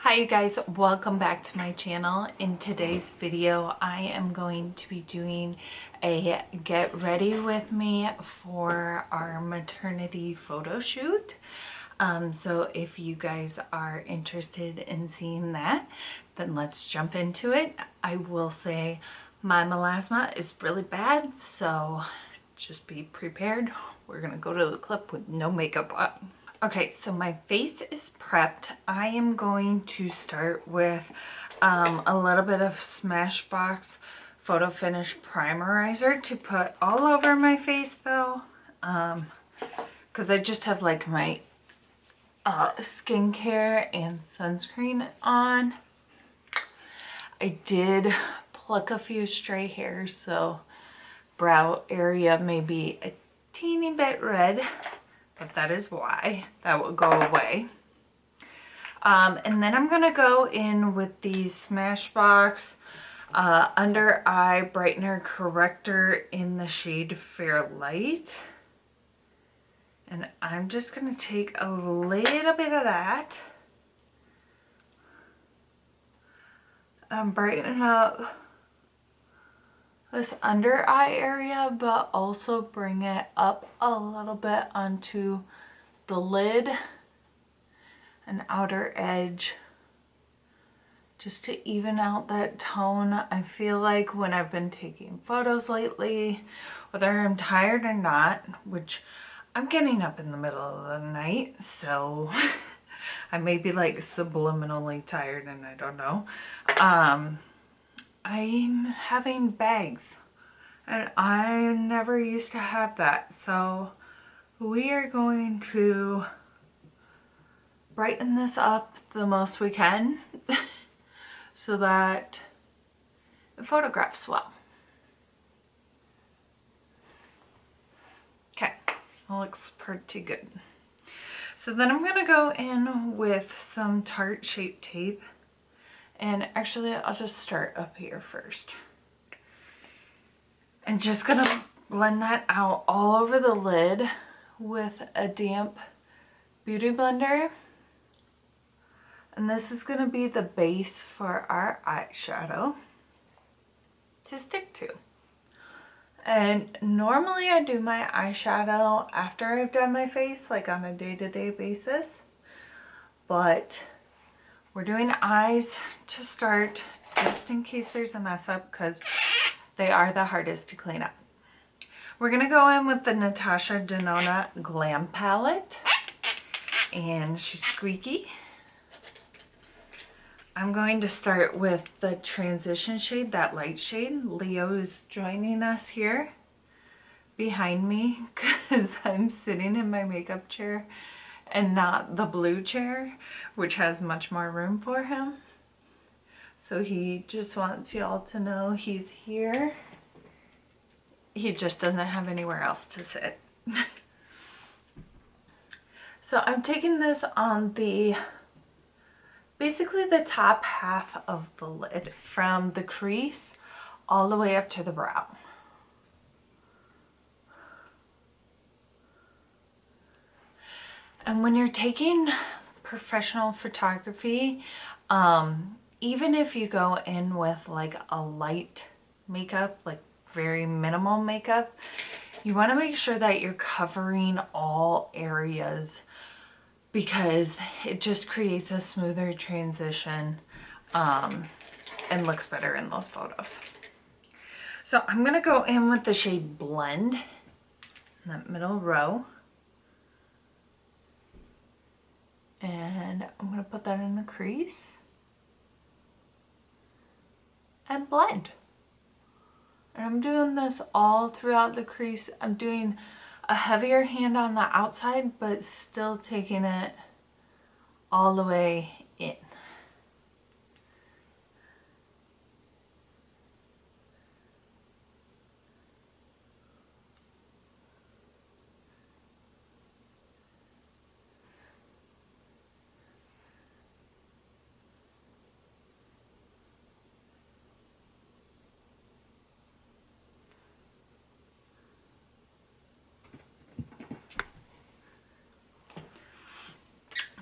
Hi you guys, welcome back to my channel. In today's video I am going to be doing a get ready with me for our maternity photo shoot. So if you guys are interested in seeing that, then let's jump into it. I will say my melasma is really bad, so just be prepared. We're gonna go to the clip with no makeup on. Okay, so my face is prepped. I am going to start with a little bit of Smashbox Photo Finish Primerizer to put all over my face though, because I just have like my skincare and sunscreen on. I did pluck a few stray hairs, so brow area may be a teeny bit red, but that is why. That will go away. And then I'm gonna go in with the Smashbox Under Eye Brightener Corrector in the shade Fair Light. And I'm just gonna take a little bit of that and brighten up this under eye area, but also bring it up a little bit onto the lid and outer edge, just to even out that tone. I feel like when I've been taking photos lately, whether I'm tired or not, which I'm getting up in the middle of the night, so I may be like subliminally tired and I don't know. I'm having bags and I never used to have that, so we are going to brighten this up the most we can so that it photographs well. Okay, that looks pretty good. So then I'm gonna go in with some Tarte Shape Tape. And actually, I'll just start up here first. And just gonna blend that out all over the lid with a damp beauty blender. And this is gonna be the base for our eyeshadow to stick to. And normally I do my eyeshadow after I've done my face, like on a day-to-day basis. But we're doing eyes to start, just in case there's a mess up, because they are the hardest to clean up. We're gonna go in with the Natasha Denona Glam Palette, and she's squeaky. I'm going to start with the transition shade, that light shade. Leo is joining us here behind me because I'm sitting in my makeup chair and not the blue chair, which has much more room for him. So he just wants y'all to know he's here. He just doesn't have anywhere else to sit. So I'm taking this on the, basically the top half of the lid, from the crease all the way up to the brow. And when you're taking professional photography, even if you go in with like a light makeup, like very minimal makeup, you want to make sure that you're covering all areas, because it just creates a smoother transition and looks better in those photos. So I'm going to go in with the shade Blend in that middle row. And I'm going to put that in the crease and blend. And I'm doing this all throughout the crease. I'm doing a heavier hand on the outside, but still taking it all the way in.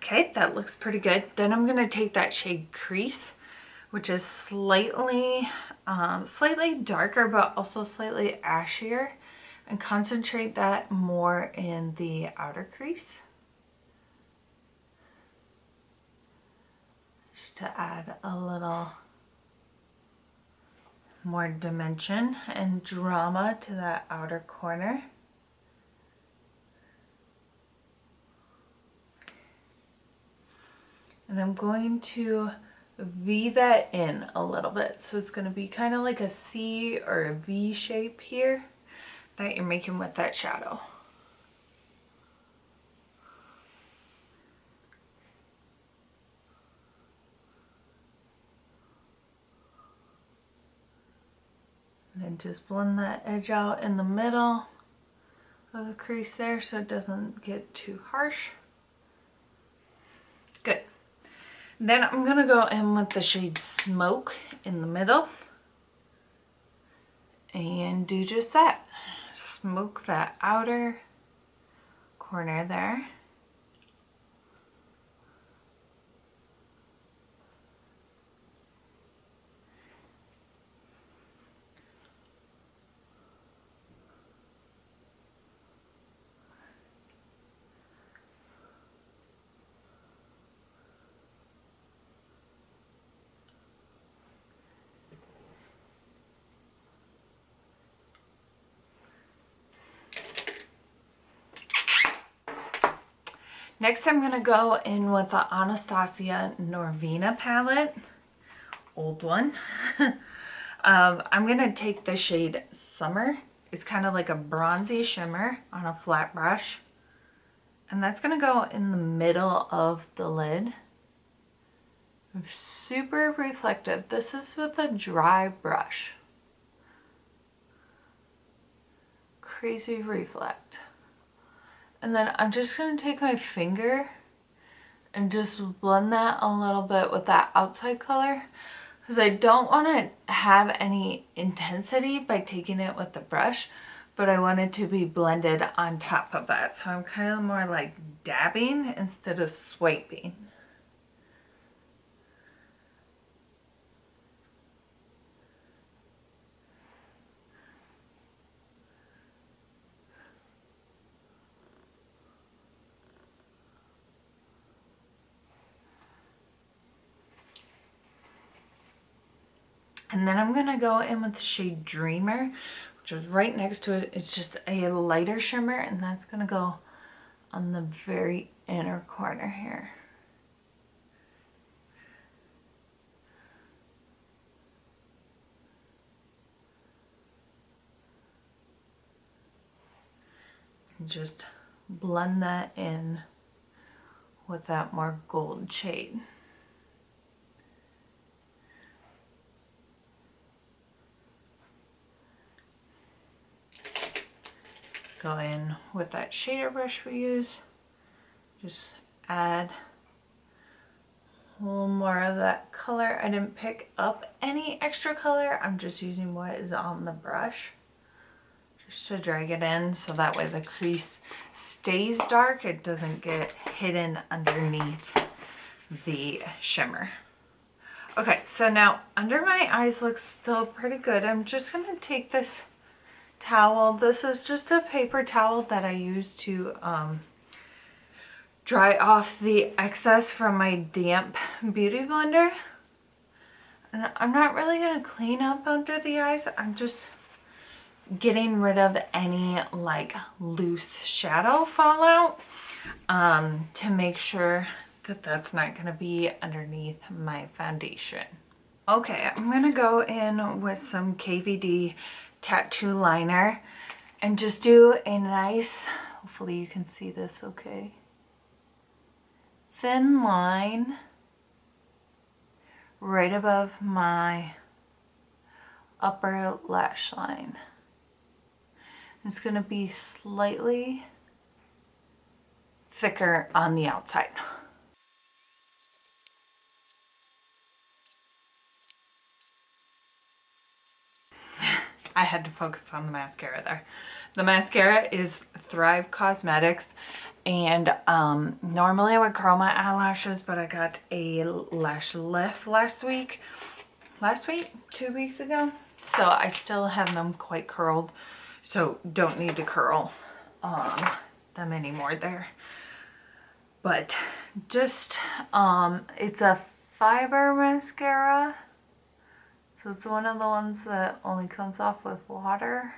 Okay, that looks pretty good. Then I'm gonna take that shade Crease, which is slightly darker, but also slightly ashier, and concentrate that more in the outer crease. Just to add a little more dimension and drama to that outer corner. And I'm going to V that in a little bit. So it's going to be kind of like a C or a V shape here that you're making with that shadow. And then just blend that edge out in the middle of the crease there so it doesn't get too harsh. Good. Then I'm going to go in with the shade Smoke in the middle and do just that. Smoke that outer corner there. Next, I'm going to go in with the Anastasia Norvina palette, old one. I'm going to take the shade Summer. It's kind of like a bronzy shimmer on a flat brush. And that's going to go in the middle of the lid. Super reflective. This is with a dry brush. Crazy reflect. And then I'm just going to take my finger and just blend that a little bit with that outside color, because I don't want to have any intensity by taking it with the brush, but I want it to be blended on top of that. So I'm kind of more like dabbing instead of swiping. And then I'm going to go in with the shade Dreamer, which is right next to it. It's just a lighter shimmer, and that's going to go on the very inner corner here. And just blend that in with that more gold shade. Go in with that shader brush we use, just add a little more of that color. I didn't pick up any extra color, I'm just using what is on the brush just to drag it in so that way the crease stays dark, it doesn't get hidden underneath the shimmer. Okay, so now under my eyes looks still pretty good. I'm just going to take this towel. This is just a paper towel that I use to dry off the excess from my damp beauty blender. And I'm not really going to clean up under the eyes. I'm just getting rid of any like loose shadow fallout to make sure that that's not going to be underneath my foundation. Okay, I'm going to go in with some KVD tattoo liner and just do a nice, hopefully you can see this okay, thin line right above my upper lash line. It's going to be slightly thicker on the outside. I had to focus on the mascara there. The mascara is Thrive Cosmetics, And normally I would curl my eyelashes, but I got a lash lift last week, 2 weeks ago. So I still have them quite curled, so don't need to curl them anymore there. But just, it's a fiber mascara. So it's one of the ones that only comes off with water.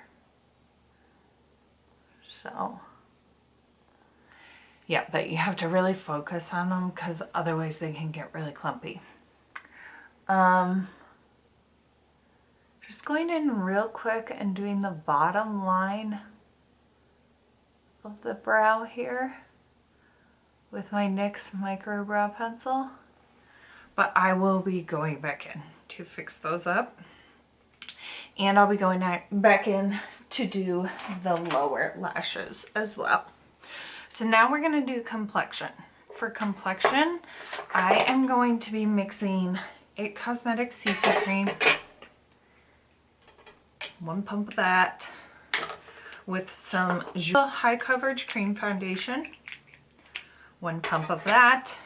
So, yeah, but you have to really focus on them because otherwise they can get really clumpy. Just going in real quick and doing the bottom line of the brow here with my NYX micro brow pencil. But I will be going back in to fix those up. And I'll be going back in to do the lower lashes as well. So now we're going to do complexion. For complexion, I am going to be mixing It Cosmetics CC cream, 1 pump of that, with some high coverage cream foundation, 1 pump of that.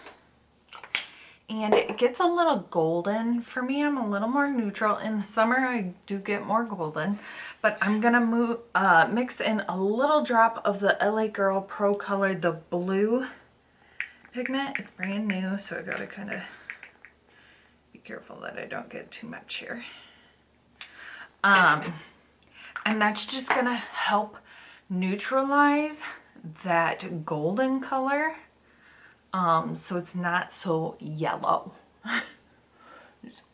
And it gets a little golden. For me, I'm a little more neutral. In the summer, I do get more golden. But I'm going to mix in a little drop of the LA Girl Pro Color, the blue pigment. It's brand new, so I got to kind of be careful that I don't get too much here. And that's just going to help neutralize that golden color. So it's not so yellow.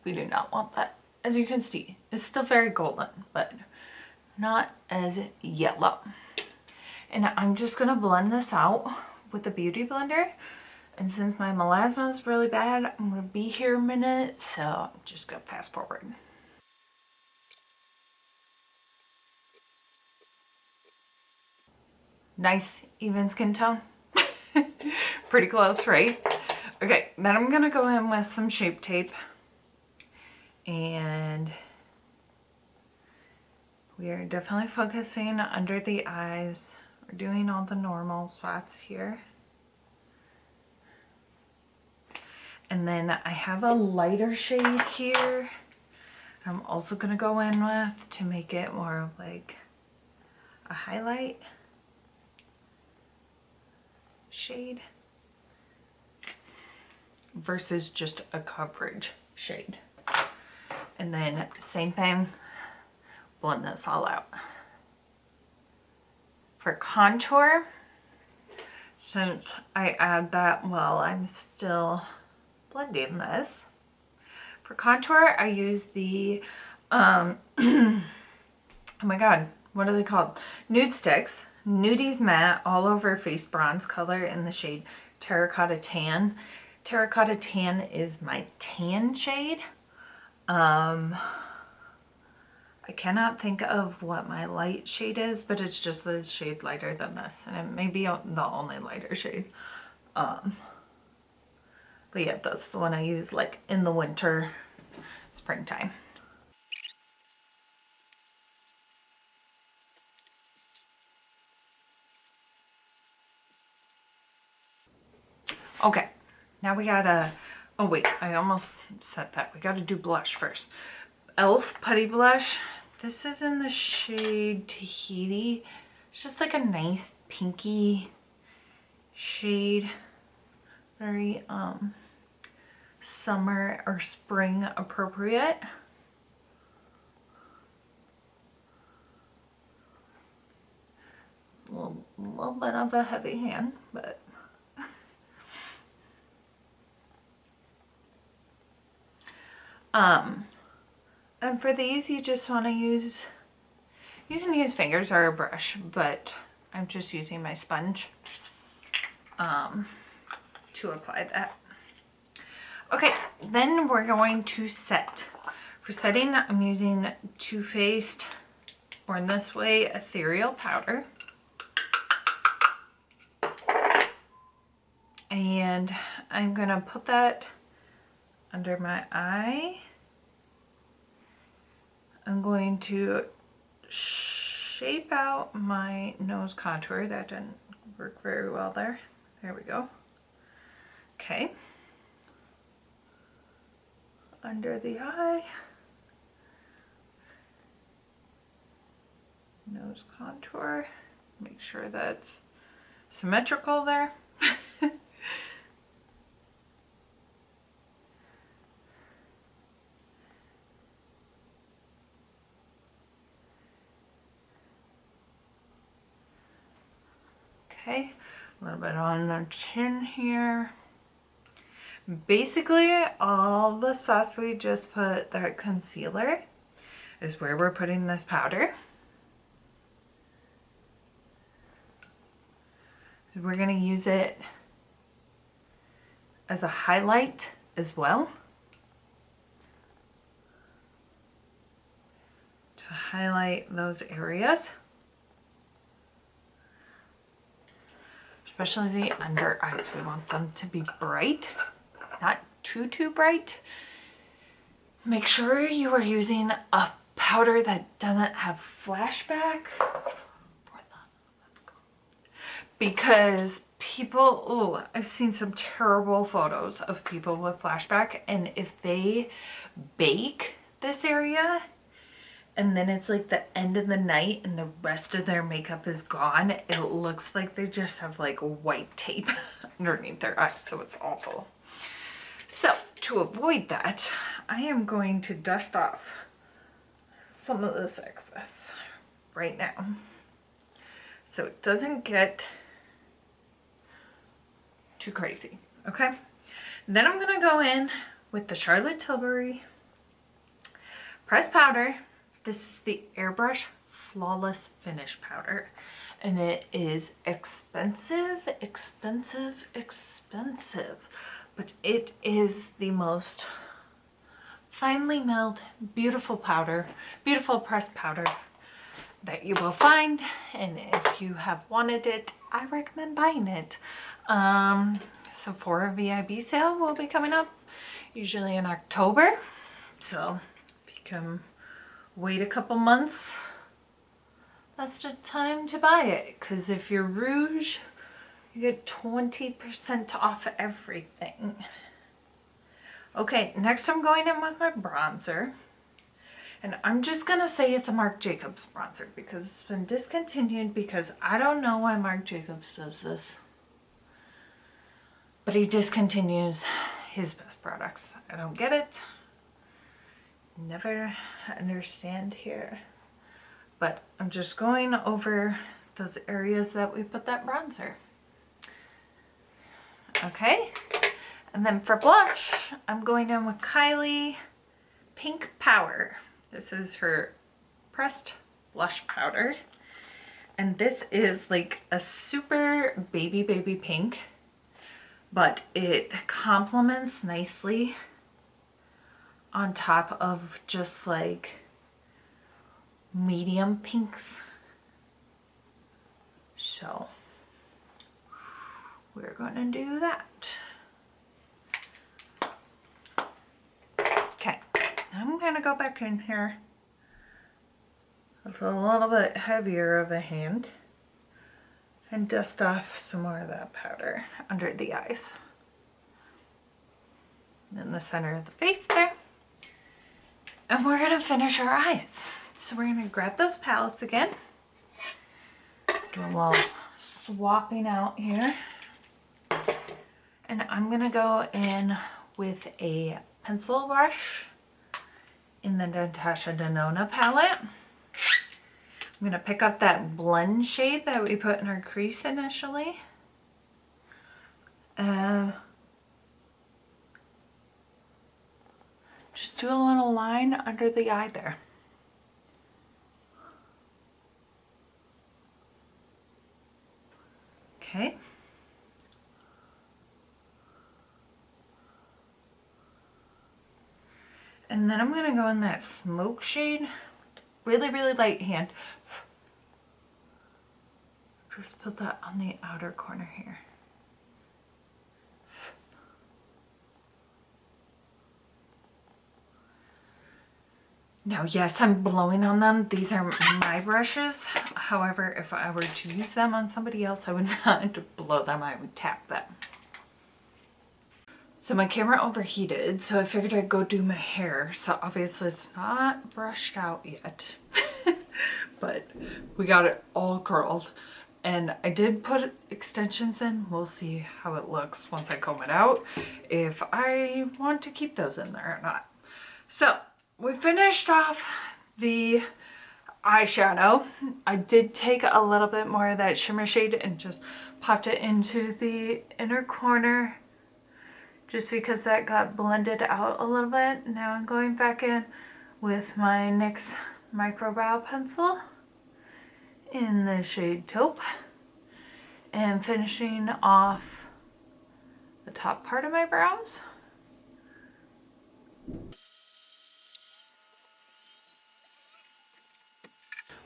We do not want that. As you can see, it's still very golden, but not as yellow. And I'm just gonna blend this out with the Beauty Blender. And since my melasma is really bad, I'm gonna be here a minute, so I'm just gonna fast forward. Nice, even skin tone. Pretty close, right? Okay, then I'm gonna go in with some Shape Tape, and we are definitely focusing under the eyes. We're doing all the normal spots here. And then I have a lighter shade here I'm also gonna go in with to make it more of like a highlight shade versus just a coverage shade. And then same thing, blend this all out. For contour, since I add that while I'm still blending this, for contour I use the oh my god, what are they called? Nude Sticks, Nudies Matte All Over Face Bronze color in the shade Terracotta Tan. Terracotta Tan is my tan shade. I cannot think of what my light shade is, but it's just the shade lighter than this, and it may be the only lighter shade. But yeah, that's the one I use like in the winter, springtime. Okay, now we gotta, oh wait, I almost said that. We gotta do blush first. e.l.f. Putty Blush. This is in the shade Tahiti. It's just like a nice pinky shade. Very summer or spring appropriate. A little bit of a heavy hand, but and for these you just want to use, you can use fingers or a brush, but I'm just using my sponge to apply that. Okay, then we're going to set. For setting, I'm using Too Faced Born This Way Ethereal Powder. And I'm gonna put that under my eye. I'm going to shape out my nose contour. That didn't Work very well there. There we go. Okay. Under the eye. Nose contour. Make sure that's symmetrical there. Okay, a little bit on the chin here. Basically, all the spots we just put that concealer is where we're putting this powder. We're going to use it as a highlight as well, to highlight those areas, especially the under eyes. We want them to be bright, not too bright. Make sure you are using a powder that doesn't have flashback, because people, oh, I've seen some terrible photos of people with flashback, and if they bake this area and then it's like the end of the night and the rest of their makeup is gone, it looks like they just have like white tape underneath their eyes, so it's awful. So to avoid that, I am going to dust off some of this excess right now so it doesn't get too crazy. Okay, then I'm gonna go in with the Charlotte Tilbury pressed powder. This is the Airbrush Flawless Finish powder, and it is expensive, but it is the most finely milled, beautiful powder, beautiful pressed powder that you will find. And if you have wanted it, I recommend buying it. Sephora VIB sale will be coming up usually in October, so if you can wait a couple months, that's the time to buy it, because if you're Rouge, you get 20% off everything. Okay, next I'm going in with my bronzer, and I'm just gonna say it's a Marc Jacobs bronzer because it's been discontinued, because I don't know why Marc Jacobs does this, but he discontinues his best products. I don't get it. Never understand here. But I'm just going over those areas that we put that bronzer. Okay, and then for blush, I'm going in with Kylie Pink Power. This is her pressed blush powder, and this is like a super baby pink, but it complements nicely on top of just like medium pinks. So we're gonna do that. Okay, I'm gonna go back in here with a little bit heavier of a hand and dust off some more of that powder under the eyes. In the center of the face there. And we're gonna finish our eyes. So we're gonna grab those palettes again. Do a little swapping out here. And I'm gonna go in with a pencil brush in the Natasha Denona palette. I'm gonna pick up that blend shade that we put in our crease initially. Just do a little line under the eye there. Okay. And then I'm gonna go in that smoke shade, really light hand. Just put that on the outer corner here. Now, yes, I'm blowing on them. These are my brushes. However, if I were to use them on somebody else, I would not blow them. I would tap them. So my camera overheated, so I figured I'd go do my hair. So obviously it's not brushed out yet, but we got it all curled. And I did put extensions in. We'll see how it looks once I comb it out, if I want to keep those in there or not. So we finished off the eyeshadow. I did take a little bit more of that shimmer shade and just popped it into the inner corner, just because that got blended out a little bit. Now I'm going back in with my NYX micro brow pencil in the shade taupe and finishing off the top part of my brows.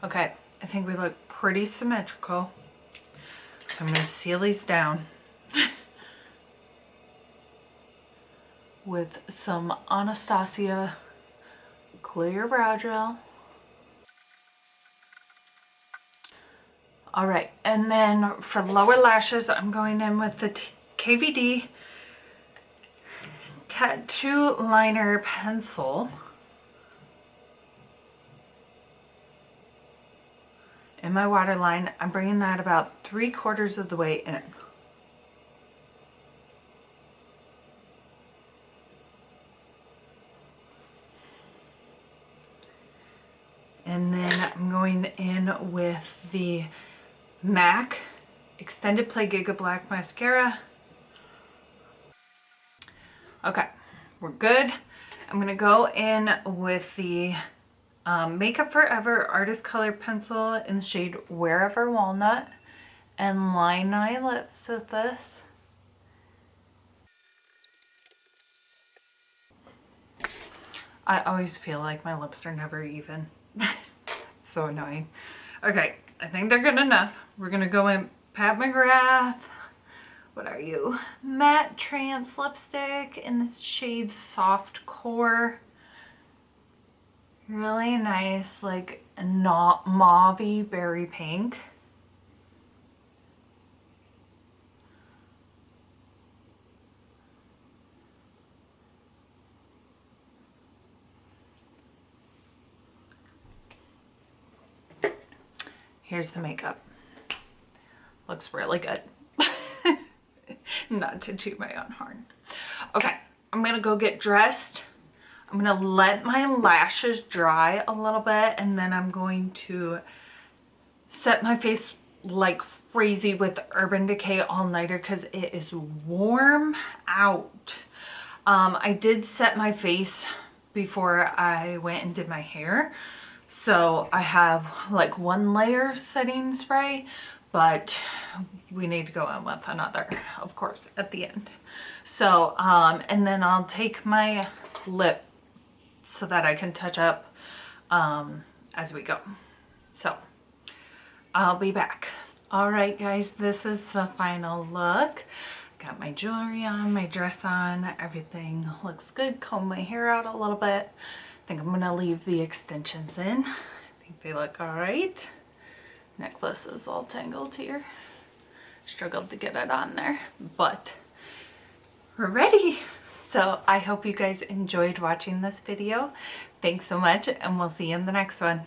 Okay, I think we look pretty symmetrical. So I'm going to seal these down with some Anastasia clear brow gel. All right, and then for lower lashes, I'm going in with the KVD Cat 2 liner pencil. In my waterline, I'm bringing that about 3/4 of the way in. And then I'm going in with the MAC Extended Play Giga Black Mascara. Okay, we're good. I'm gonna go in with the Makeup Forever Artist Color Pencil in the shade Wherever Walnut and line my lips with this. I always feel like my lips are never even. It's so annoying. Okay, I think they're good enough. We're gonna go in Pat McGrath. What are you? Matte Trance lipstick in the shade Soft Core. Really nice, like not mauve-y berry pink. Here's the makeup. Looks really good. Not to toot my own horn. Okay, I'm gonna go get dressed. I'm gonna let my lashes dry a little bit, and then I'm going to set my face like crazy with Urban Decay All Nighter because it is warm out. I did set my face before I went and did my hair, so I have like 1 layer setting spray, but we need to go in with another, of course, at the end. So, and then I'll take my lip so that I can touch up as we go. So, I'll be back. All right, guys, this is the final look. Got my jewelry on, my dress on, everything looks good. Comb my hair out a little bit. I think I'm gonna leave the extensions in. I think they look all right. Necklace is all tangled here. Struggled to get it on there, but we're ready. So I hope you guys enjoyed watching this video. Thanks so much, and we'll see you in the next one.